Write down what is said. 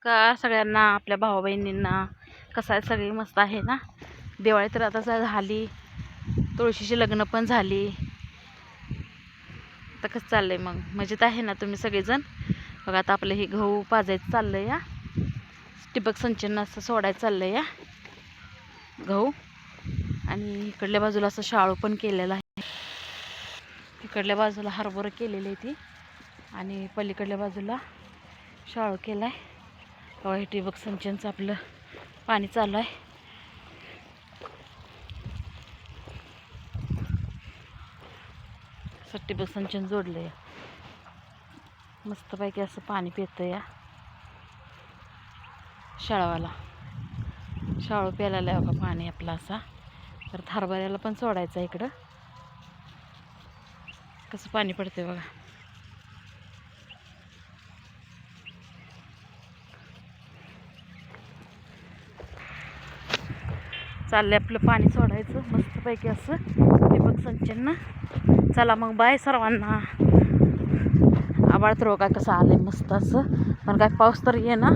का सगळ्यांना, आपल्या भाऊ बहिणींना. कसं आहे, सगळी मस्त आहे ना. दिवाळी तर आता झाली, तुळशीची लग्न पण झाली. आता कसं चाललंय मग, मजेत आहे ना तुम्ही सगळेजण. बघा आता आपलं हे गहू पाजायचं चाललंय या, ठिबक सिंचन असं सोडायचं चाललंय या गहू. आणि इकडल्या बाजूला असं शाळू पण केलेलं आहे. इकडल्या बाजूला हरभरा केलेली आहे ती, आणि पलीकडल्या बाजूला शाळू केला आहे. बघा हे ठिबक सिंचनचं आपलं पाणी चालू आहे. ठिबक सिंचन जोडलं या, मस्तपैकी असं पाणी पितं या शाळावाला. शाळू प्यायला आहे बघा पाणी आपलं असा. तर हरभऱ्याला पण सोडायचं आहे इकडं. कसं पाणी पडते बघा. चाललंय आपलं पाणी सोडायचं मस्तपैकी असं ठिबक सिंचन ना. चला मग बाय सर्वांना. आभाळ तर बघा कसं आलंय मस्त असं, पण काय पाऊस तर ये ना.